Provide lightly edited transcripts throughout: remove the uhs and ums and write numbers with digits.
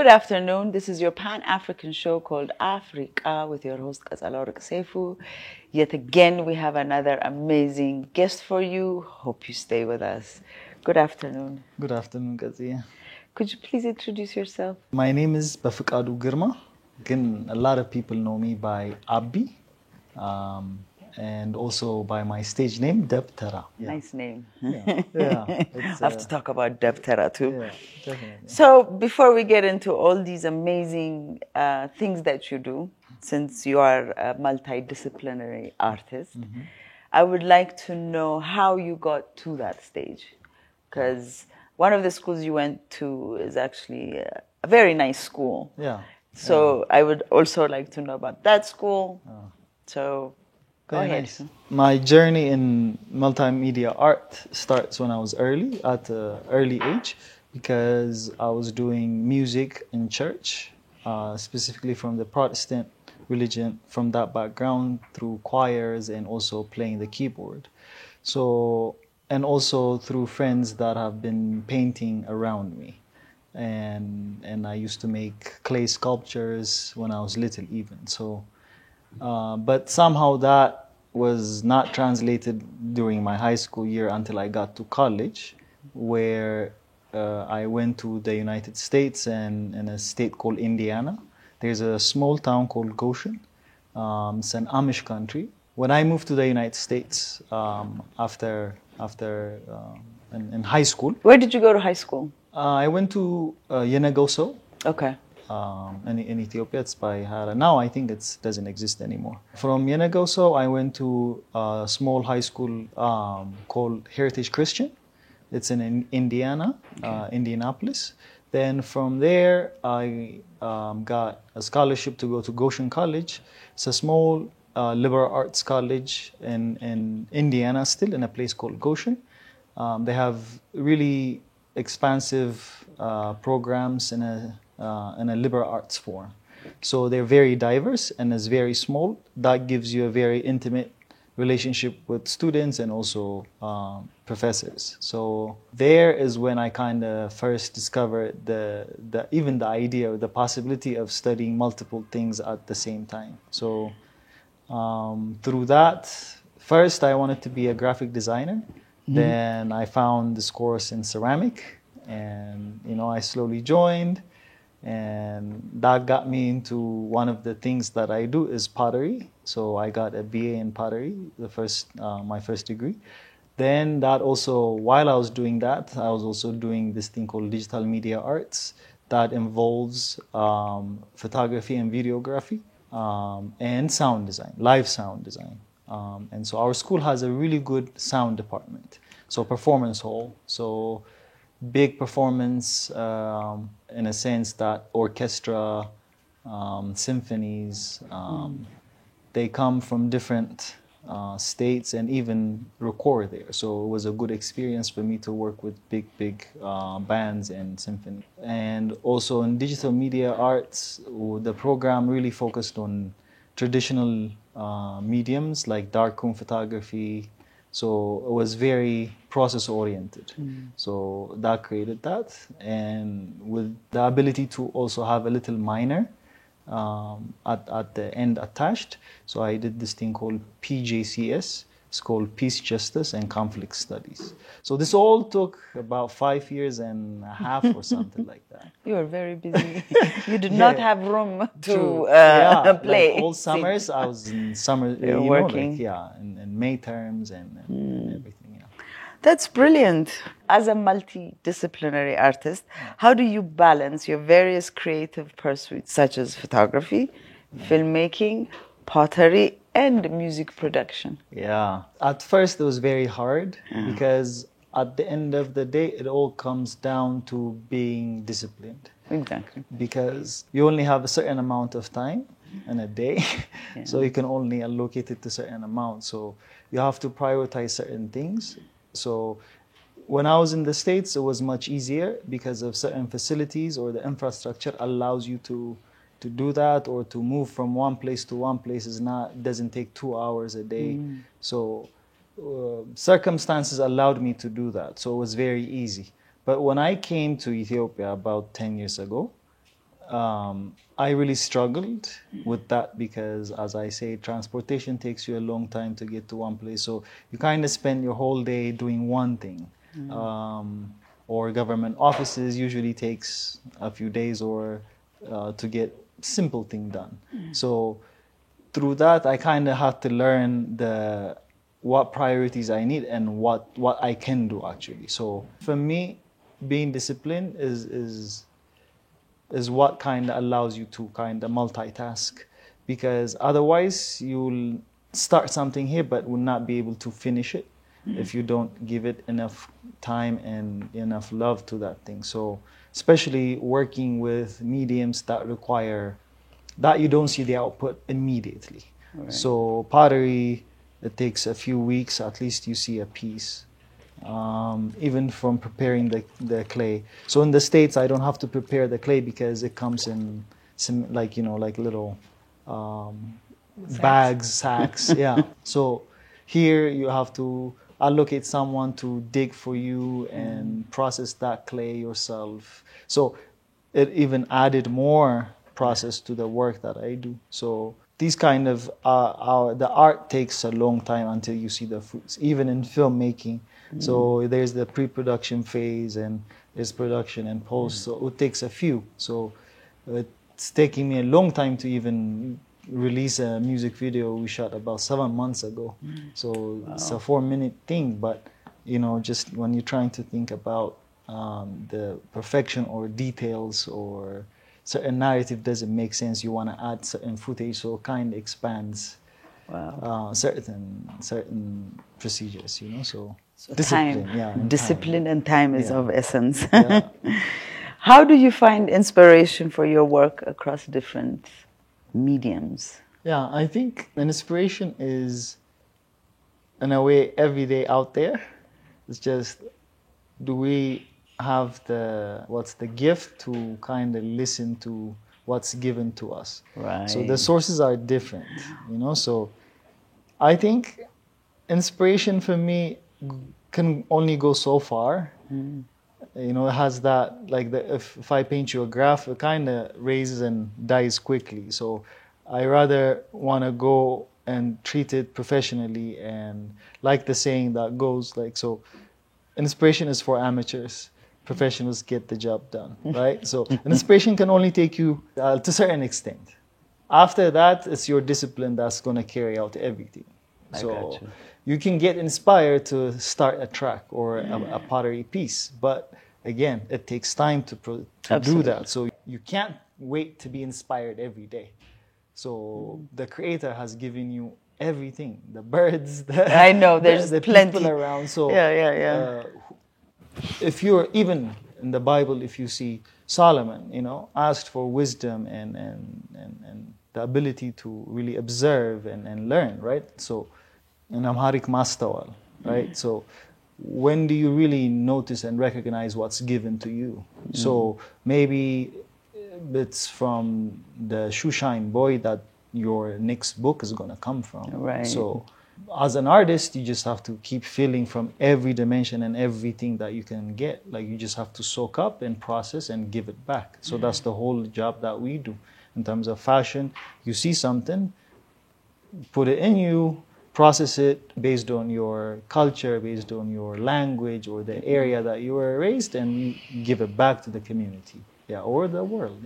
Good afternoon. This is your Pan-African show called አfreeቃ with your host Kasalork Seifu. Yet again, we have another amazing guest for you. Hope you stay with us. Good afternoon. Good afternoon, Kaziya. Could you please introduce yourself? My name is Bafukadu Girma. Again, a lot of people know me by Abbi, and also by my stage name, Debtera. Yeah. Nice name. Yeah. I have to talk about Debtera too. Yeah, definitely. So before we get into all these amazing things that you do, since you are a multidisciplinary artist, I would like to know how you got to that stage. Because one of the schools you went to is actually a very nice school. Yeah. So I would also like to know about that school. So go ahead. Nice. My journey in multimedia art starts when I was at an early age, because I was doing music in church, specifically from the Protestant religion, from that background, through choirs and also playing the keyboard. So, and also through friends that have been painting around me. And I used to make clay sculptures when I was little even. So, but somehow that was not translated during my high school year until I got to college, where I went to the United States and in a state called Indiana. There's a small town called Goshen. It's an Amish country. When I moved to the United States after in high school. Where did you go to high school? I went to Yenegoso. Okay. In Ethiopia, it's by Hara. Now I think it doesn't exist anymore. From Yenegoso, I went to a small high school called Heritage Christian. It's in Indiana, Indianapolis. Then from there, I got a scholarship to go to Goshen College. It's a small liberal arts college in Indiana, still in a place called Goshen. They have really expansive programs in a liberal arts form. So they're very diverse and it's very small. That gives you a very intimate relationship with students and also professors. So there is when I kind of first discovered even the idea or the possibility of studying multiple things at the same time. So through that, first I wanted to be a graphic designer. Then I found this course in ceramic, and I slowly joined, and that got me into one of the things that I do is pottery. So I got a BA in pottery, my first degree. Then that also, while I was doing that, I was also doing this thing called digital media arts that involves photography and videography and sound design, live sound design. And so our school has a really good sound department. So performance hall. So big performance in a sense that orchestra, symphonies, they come from different states and even record there. So it was a good experience for me to work with big bands and symphony. And also in digital media arts, the program really focused on traditional mediums like darkroom photography. So it was very process oriented. So that created that, and with the ability to also have a little minor at the end attached. So I did this thing called PJCS. It's called Peace, Justice, and Conflict Studies. So this all took about 5 years and a half or something like that. You were very busy. You did not have room to play. Like all summers, I was in summer, working. In May terms and everything. Yeah. That's brilliant. As a multidisciplinary artist, how do you balance your various creative pursuits such as photography, filmmaking, pottery, and music production? Yeah. At first, it was very hard because at the end of the day, it all comes down to being disciplined. Exactly. Because you only have a certain amount of time in a day, so you can only allocate it to a certain amount. So you have to prioritize certain things. So when I was in the States, it was much easier because of certain facilities or the infrastructure allows you to do that, or to move from one place to one place doesn't take 2 hours a day. So circumstances allowed me to do that. So it was very easy. But when I came to Ethiopia about 10 years ago, I really struggled with that because, as I say, transportation takes you a long time to get to one place. So you kind of spend your whole day doing one thing. Or government offices usually takes a few days or to get simple thing done. So through that, I kind of had to learn what priorities I need and what I can do actually. So for me, being disciplined is what kind of allows you to kind of multitask, because otherwise you'll start something here but will not be able to finish it if you don't give it enough time and enough love to that thing. So especially working with mediums that require that you don't see the output immediately. Right. So pottery, it takes a few weeks, at least you see a piece. Even from preparing the clay. So in the States, I don't have to prepare the clay because it comes in some, like little bags, sacks. Yeah. So here you have to allocate someone to dig for you and process that clay yourself. So it even added more process to the work that I do. So these kind of the art takes a long time until you see the fruits, even in filmmaking. So there's the pre-production phase and there's production and post. So it takes a few. So it's taking me a long time to even release a music video we shot about 7 months ago. So it's a 4-minute thing, but just when you're trying to think about the perfection or details or certain narrative doesn't make sense, you want to add certain footage, so it kind of expands certain procedures, So discipline, time. Discipline time. And time is of essence. Yeah. How do you find inspiration for your work across different mediums? Yeah, I think inspiration is, in a way, every day out there. It's just, do we have what's the gift to kind of listen to what's given to us? Right. So the sources are different, So I think inspiration for me can only go so far. It has that, like if I paint you a graph, it kind of raises and dies quickly. So I rather want to go and treat it professionally, and like the saying that goes so inspiration is for amateurs, professionals get the job done, right? So inspiration can only take you to a certain extent. After that, it's your discipline that's going to carry out everything. So you can get inspired to start a track or a pottery piece, but again, it takes time to do that. So you can't wait to be inspired every day. So the creator has given you everything, the birds, I know there's the plenty people around. So if you're even in the Bible, if you see Solomon, asked for wisdom and the ability to really observe and learn, right? So in Amharic mastawal, right? So when do you really notice and recognize what's given to you? So maybe it's from the shoeshine boy that your next book is going to come from. Right. So as an artist, you just have to keep feeling from every dimension and everything that you can get. Like you just have to soak up and process and give it back. So that's the whole job that we do. In terms of fashion, you see something, put it in you, process it based on your culture, based on your language or the area that you were raised, and you give it back to the community, or the world,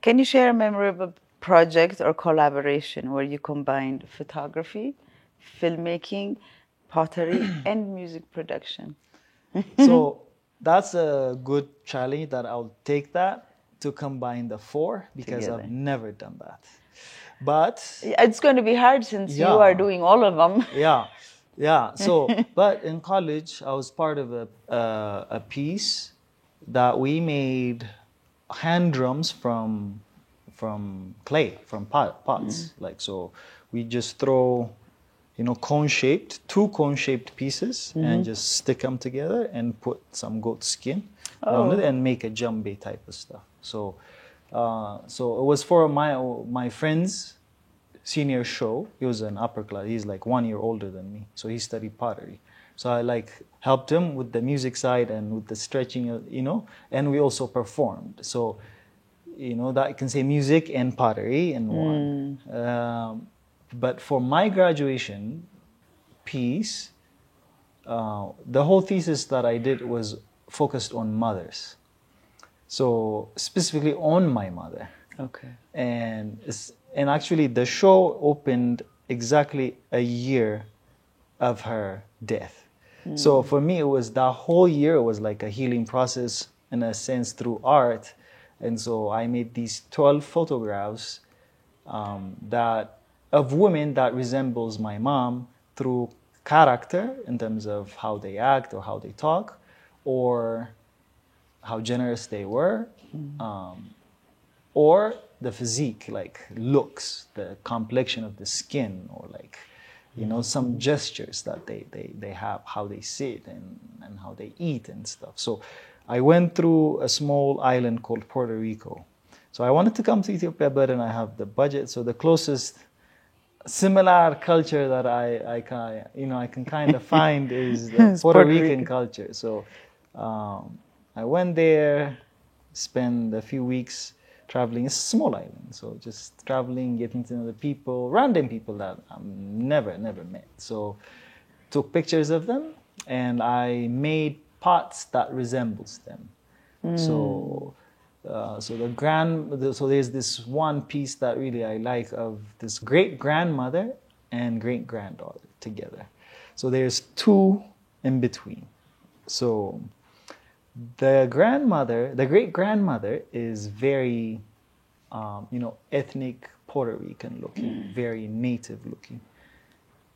Can you share a memorable project or collaboration where you combined photography, filmmaking, pottery, and music production? So that's a good challenge that I'll take that, to combine the 4, because together. I've never done that. But it's going to be hard since you are doing all of them. So, but in college, I was part of a piece that we made hand drums from clay, from pots. So we just throw, two cone-shaped pieces and just stick them together and put some goat skin around it and make a djembe type of stuff. So it was for my friend's senior show. He was an upper class. He's like 1 year older than me. So he studied pottery. So I like helped him with the music side and with the stretching, you know, and we also performed. So, you know, that I can say music and pottery in one. But for my graduation piece, the whole thesis that I did was focused on mothers. So specifically on my mother. Okay. And actually the show opened exactly a year of her death. So for me, it was that whole year, it was like a healing process in a sense through art. And so I made these 12 photographs that of women that resembles my mom through character in terms of how they act or how they talk or how generous they were, or the physique, like looks, the complexion of the skin, or like, you know, some gestures that they have, how they sit and how they eat and stuff. So I went through a small island called Puerto Rico. So I wanted to come to Ethiopia, but then I have the budget. So the closest similar culture that I can kind of find is the Puerto Rican culture. So I went there, spent a few weeks traveling. It's a small island, so just traveling, getting to know the people, random people that I've never met. So took pictures of them, and I made pots that resembles them. So there's this one piece that really I like of this great grandmother and great granddaughter together. So there's two in between. So the great grandmother is very, ethnic Puerto Rican looking, very native looking.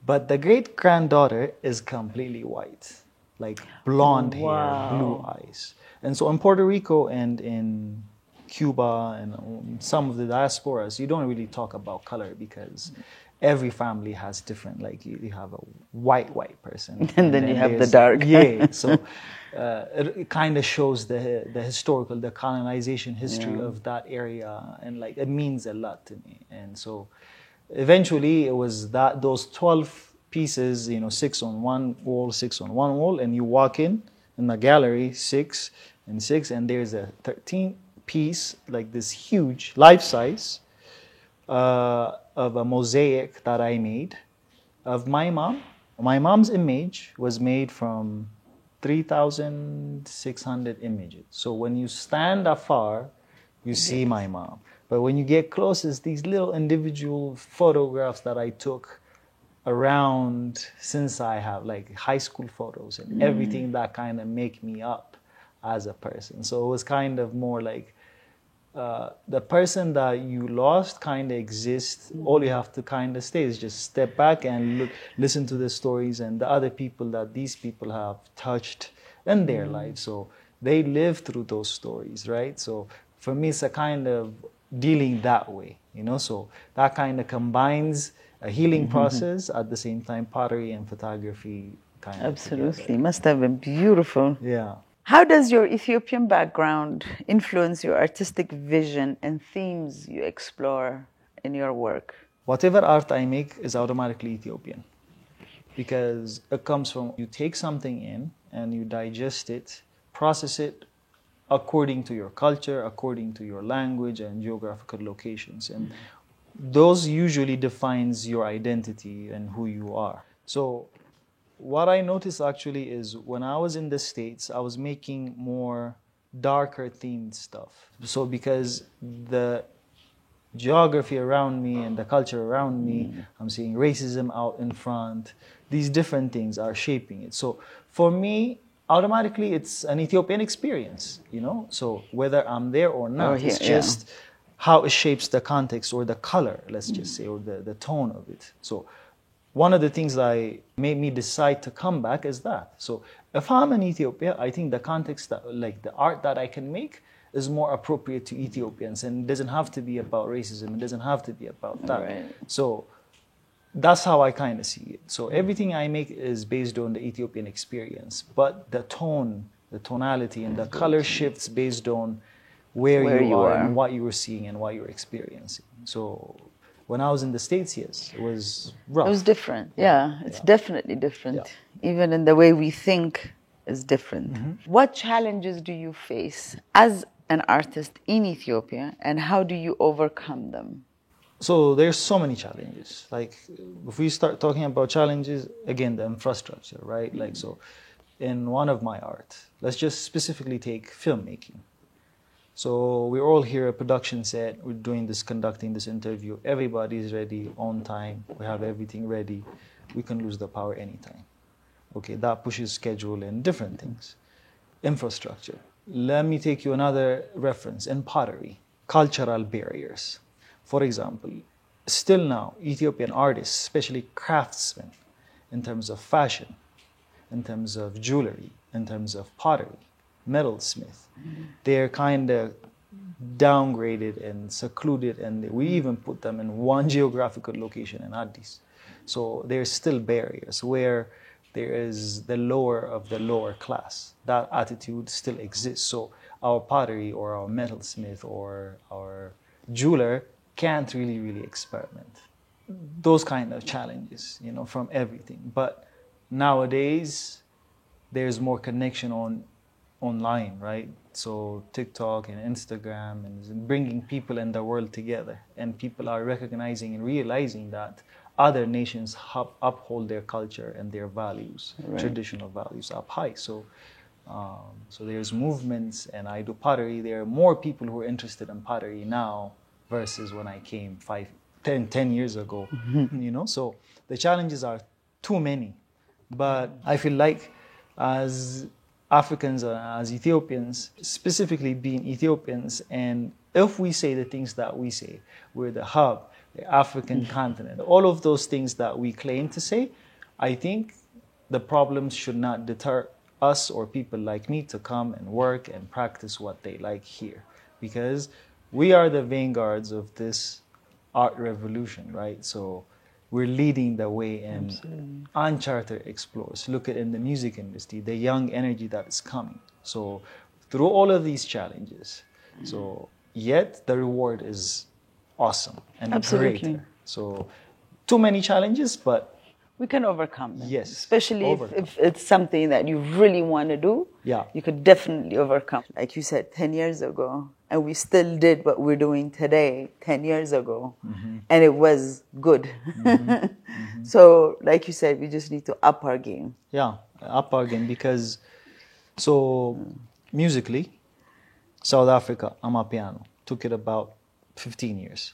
But the great granddaughter is completely white, like blonde hair, blue eyes. And so in Puerto Rico and in Cuba and some of the diasporas, you don't really talk about color because every family has different, like you have a white person. And then you have the dark. Yeah, so it kind of shows the historical, the colonization history of that area. And like, it means a lot to me. And so eventually it was those 12 pieces, 6 on one wall, 6 on one wall, and you walk in the gallery, 6 and 6, and there's a 13th piece, like this huge life size of a mosaic that I made of my mom. My mom's image was made from 3,600 images. So when you stand afar, you see my mom. But when you get close, it's these little individual photographs that I took around since I have like high school photos and everything that kind of make me up as a person. So it was kind of more like the person that you lost kind of exists. All you have to kind of stay is just step back and listen to the stories and the other people that these people have touched in their lives. So they live through those stories, right? So for me, it's a kind of dealing that way, so that kind of combines a healing process at the same time, pottery and photography kind of Absolutely. together. Must have been beautiful. Yeah. How does your Ethiopian background influence your artistic vision and themes you explore in your work? Whatever art I make is automatically Ethiopian because it comes from, you take something in and you digest it, process it according to your culture, according to your language and geographical locations. And those usually defines your identity and who you are. So what I noticed actually is when I was in the States, I was making more darker themed stuff. So because the geography around me and the culture around me, I'm seeing racism out in front. These different things are shaping it. So for me, automatically it's an Ethiopian experience, So whether I'm there or not, it's just how it shapes the context or the color, let's just say, or the tone of it. So one of the things that made me decide to come back is that. So if I'm in Ethiopia, I think the context, like the art that I can make is more appropriate to Ethiopians, and it doesn't have to be about racism. It doesn't have to be about that. Right. So that's how I kind of see it. So everything I make is based on the Ethiopian experience, but the tone, the tonality, and the color shifts based on where you are and what you are seeing and what you're experiencing. So When I was in the States, yes, it was rough. It was different. Yeah, it's definitely different. Yeah. Even in the way we think is different. What challenges do you face as an artist in Ethiopia, and how do you overcome them? So there's so many challenges. Like if we start talking about challenges, again, the infrastructure, right? Like so in one of my art, let's just specifically take filmmaking. So we're all here at production set, we're doing this, conducting this interview, everybody's ready, on time, we have everything ready, we can lose the power anytime. Okay, that pushes schedule and different things. Infrastructure. Let me take you another reference in pottery, cultural barriers. For example, still now, Ethiopian artists, especially craftsmen, in terms of fashion, in terms of jewelry, in terms of pottery, metalsmith, they're kind of downgraded and secluded, and we even put them in one geographical location in Addis. So there's still barriers where there is the lower of the lower class. That attitude still exists. So our pottery or our metalsmith or our jeweler can't really experiment. Those kind of challenges, you know, from everything. But nowadays, there's more connection online, right? So TikTok and Instagram and bringing people in the world together. And people are recognizing and realizing that other nations uphold their culture and their values, traditional values up high. So there's movements, and I do pottery. There are more people who are interested in pottery now versus when I came 10 years ago, you know? So the challenges are too many. But I feel like as Africans, as Ethiopians, specifically being Ethiopians, and if we say the things that we say, we're the hub, the African continent, all of those things that we claim to say, I think the problems should not deter us or people like me to come and work and practice what they like here. Because we are the vanguards of this art revolution, right? So we're leading the way, and uncharted explores. Look at in the music industry, the young energy that is coming. So through all of these challenges, so yet the reward is awesome and greater. So too many challenges, but we can overcome them. Yes. Especially if it's something that you really want to do, you could definitely overcome. Like you said, 10 years ago, and we still did what we're doing today 10 years ago, and it was good. So like you said, we just need to up our game. Yeah, up our game, because so musically, South Africa, Amapiano, took it about 15 years.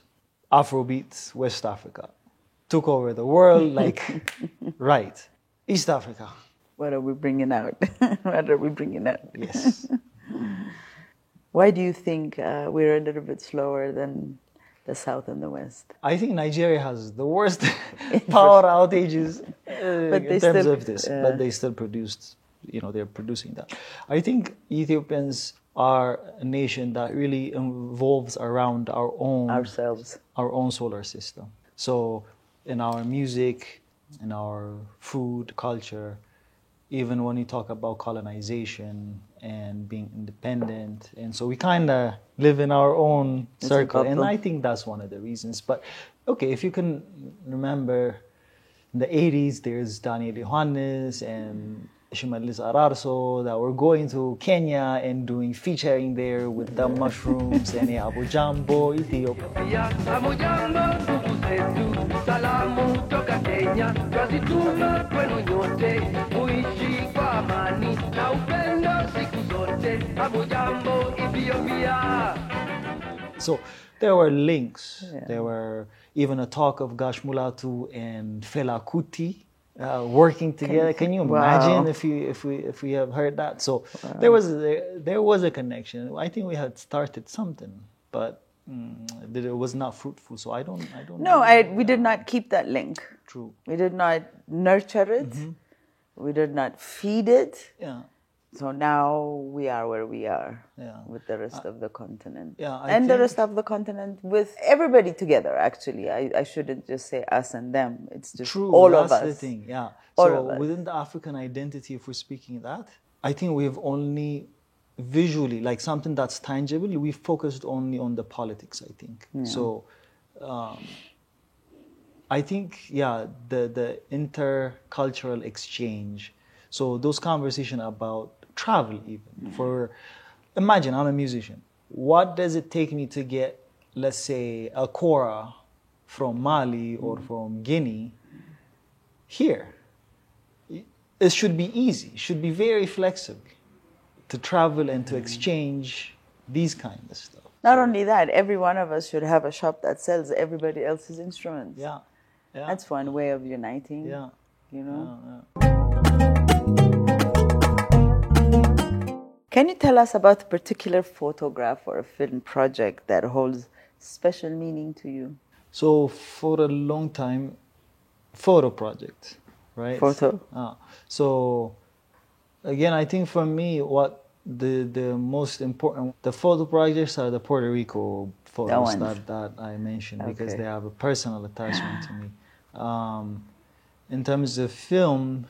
Afrobeat, West Africa, took over the world, like, right. East Africa. What are we bringing out? What are we bringing out? Yes. Why do you think we're a little bit slower than the South and the West? I think Nigeria has the worst power outages in terms of this, but they still produced, you know, they're producing that. I think Ethiopians are a nation that really evolves around our own solar system. So in our music, in our food, culture, even when you talk about colonization and being independent. And so we kind of live in our own circle. And I think that's one of the reasons. But okay, if you can remember, in the 80s, there's Daniel Yohannes and Shimalis Ararso that were going to Kenya and doing featuring there with the mushrooms and Abu Jambo, Ethiopia. So there were links. There were even a talk of Gash Mulatu and Fela Kuti working together. Can you imagine if we have heard that? So there was a connection. I think we had started something, but it was not fruitful. So I don't. No, we did not keep that link. True. We did not nurture it. We did not feed it. Yeah. So now we are where we are with the rest of the continent. Yeah, and the rest of the continent with everybody together, actually. I shouldn't just say us and them. It's just all of us. That's the thing, yeah. So within the African identity, if we're speaking that, I think we've only visually, like something that's tangible, we've focused only on the politics, I think. Yeah. So I think, the intercultural exchange. So those conversations about travel even. Imagine I'm a musician. What does it take me to get, let's say, a kora from Mali or from Guinea here? It should be easy. It should be very flexible to travel and to exchange these kind of stuff. Not only that, every one of us should have a shop that sells everybody else's instruments. Yeah. That's one way of uniting. Yeah. You know? Yeah. Can you tell us about a particular photograph or a film project that holds special meaning to you? So for a long time, photo project, right? Photo. So again, I think for me, what the most important, the photo projects are the Puerto Rico photos that I mentioned, because they have a personal attachment to me. In terms of film,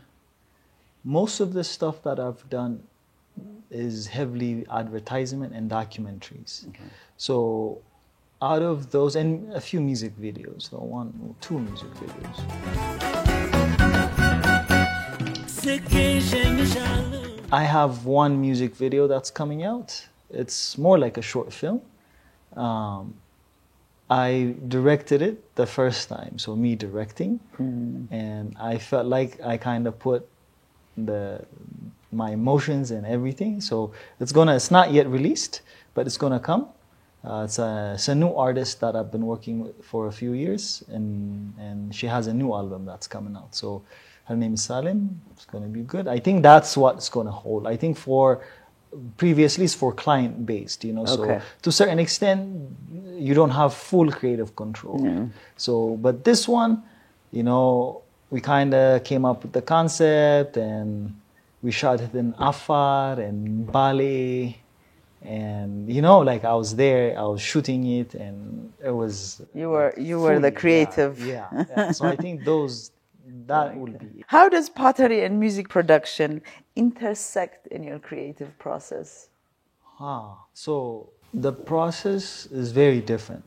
most of the stuff that I've done is heavily advertisement and documentaries. So out of those, and a few music videos, two music videos. I have one music video that's coming out. It's more like a short film. I directed it the first time, so me directing, and I felt like I kind of put my emotions and everything. So it's not yet released, but it's gonna come. It's a new artist that I've been working with for a few years, and she has a new album that's coming out. So her name is Salim. It's gonna be good. I think that's what it's gonna hold. I think previously it's for client based, so to a certain extent you don't have full creative control. So, but this one, we kind of came up with the concept, and we shot it in Afar and Bali, and I was there, I was shooting it, and it was you were the creative. Yeah. So I think that would be. How does pottery and music production intersect in your creative process? So the process is very different.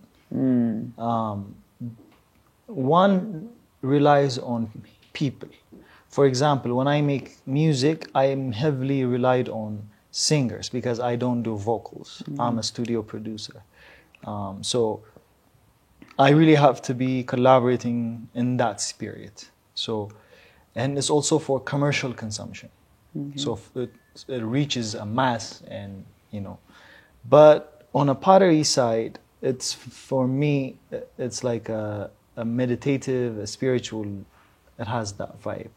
One relies on people. For example, when I make music, I am heavily relied on singers because I don't do vocals. I'm a studio producer. So I really have to be collaborating in that spirit. So, and it's also for commercial consumption. So it reaches a mass, and but on a pottery side, for me, it's like a meditative, a spiritual. It has that vibe.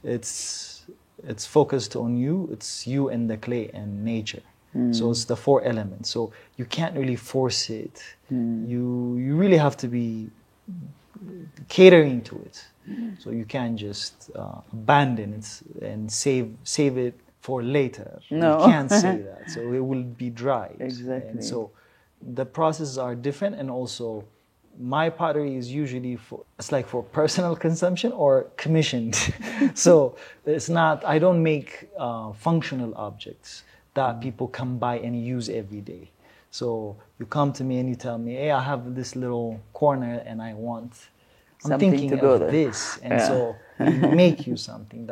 It's focused on you. It's you and the clay and nature. So it's the four elements. So you can't really force it. You really have to be catering to it. So you can't just abandon it and save it for later. No. You can't say that. So it will be dry. Exactly. And so the processes are different, and also my pottery is usually for personal consumption or commissioned. So I don't make functional objects that people come by and use every day. So you come to me and you tell me, hey, I have this little corner and I'm something thinking to go of there. this. And so we make you something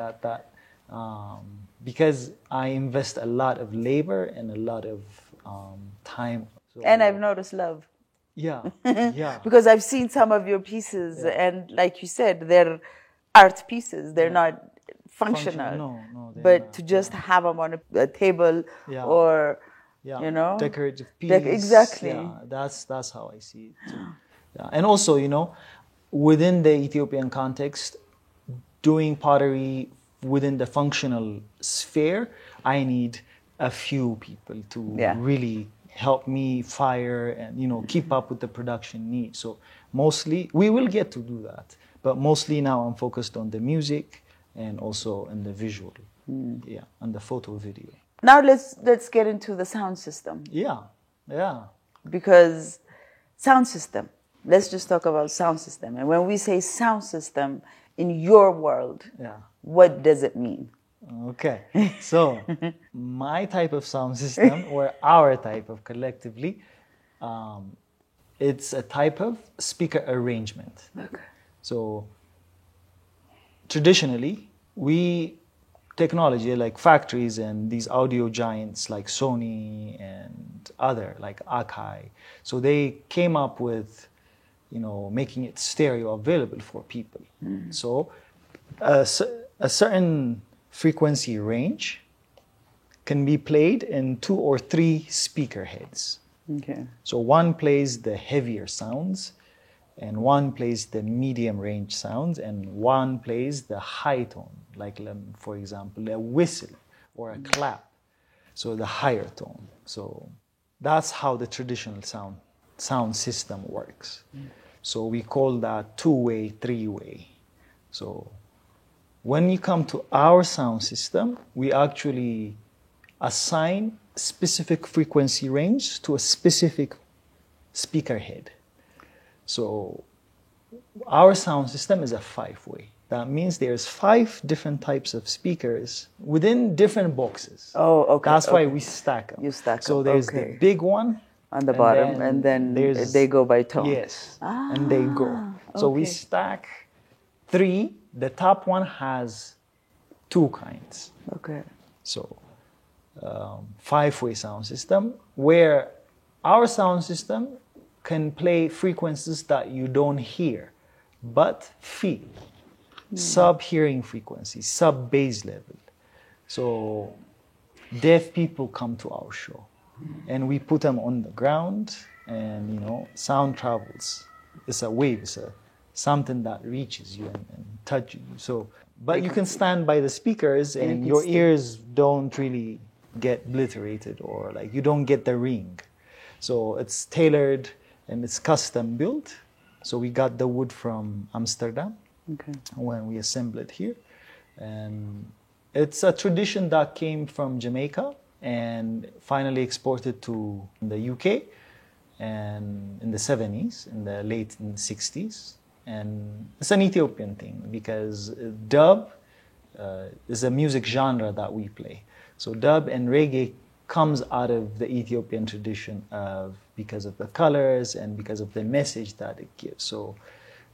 because I invest a lot of labor and a lot of time. So, and I've noticed love. Yeah. Because I've seen some of your pieces, and like you said, they're art pieces. They're not functional. No, but to just have them on a table or, decorative piece. Exactly. Yeah, that's how I see it too. Yeah. And also, within the Ethiopian context, doing pottery within the functional sphere, I need a few people to really help me fire and keep up with the production needs. So mostly we will get to do that, but mostly now I'm focused on the music and also in the visual, and the photo video. Now let's get into the sound system. Yeah. Because sound system. Let's just talk about sound system. And when we say sound system in your world, what does it mean? Okay, so my type of sound system, or our type of collectively, it's a type of speaker arrangement. Okay. So traditionally, technology like factories and these audio giants like Sony and other like Akai, so they came up with, making it stereo available for people. So a certain frequency range can be played in 2 or 3 speaker heads. Okay. So one plays the heavier sounds, and one plays the medium range sounds, and one plays the high tone, like, for example, a whistle or a clap. So the higher tone. So that's how the traditional sound system works. So we call that 2-way, 3-way. So when you come to our sound system, we actually assign specific frequency range to a specific speaker head. So our sound system is a 5-way. That means there's 5 different types of speakers within different boxes. Oh, okay. That's why we stack them. You stack them. So there's the big one on the bottom, and then they go by tone. Yes, and they go. So we stack 3. The top one has 2 kinds. Okay. So 5-way sound system, where our sound system can play frequencies that you don't hear, but feel. Sub-hearing frequencies, sub-bass level. So deaf people come to our show, and we put them on the ground, and sound travels. It's a wave, it's something that reaches you and touches you. So, but you can stand by the speakers, and your ears don't really get obliterated, or like you don't get the ring. So it's tailored and it's custom built. So we got the wood from Amsterdam when we assemble it here. And it's a tradition that came from Jamaica and finally exported to the UK and in the 70s, in the late 60s. And it's an Ethiopian thing because dub is a music genre that we play. So dub and reggae comes out of the Ethiopian tradition because of the colors and because of the message that it gives. So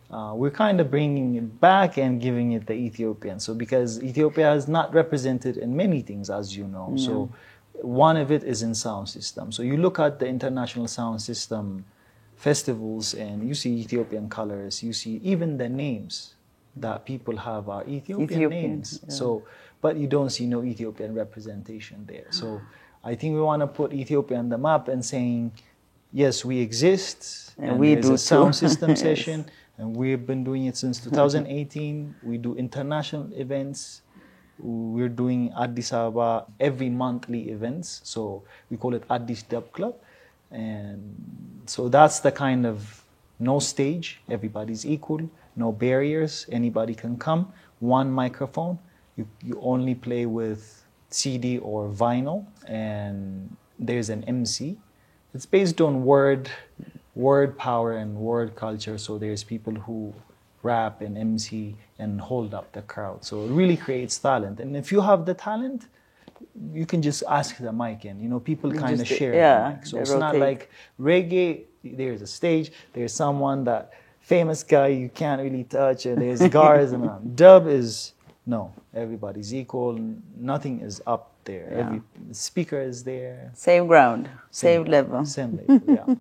we're kind of bringing it back and giving it the Ethiopian. So because Ethiopia is not represented in many things, as you know. Yeah. So one of it is in sound system. So you look at the international sound system festivals and you see Ethiopian colors, you see even the names that people have are Ethiopian names. Yeah. So, but you don't see no Ethiopian representation there. So I think we want to put Ethiopia on the map and saying, yes, we exist. And we do a sound system session. And we've been doing it since 2018. We do international events. We're doing Addis Ababa every monthly events. So we call it Addis Dub Club. And so that's the kind of no stage, everybody's equal, no barriers, anybody can come, one microphone. You only play with CD or vinyl, and there's an MC. It's based on word power and word culture. So there's people who rap and MC and hold up the crowd. So it really creates talent. And if you have the talent, you can just ask the mic and, people kind of share the mic. So it's not like reggae, there's a stage, there's someone that famous guy you can't really touch, and there's guards and dub is, no, everybody's equal, nothing is up there. Every speaker is there. Same ground, same level. Same level, yeah.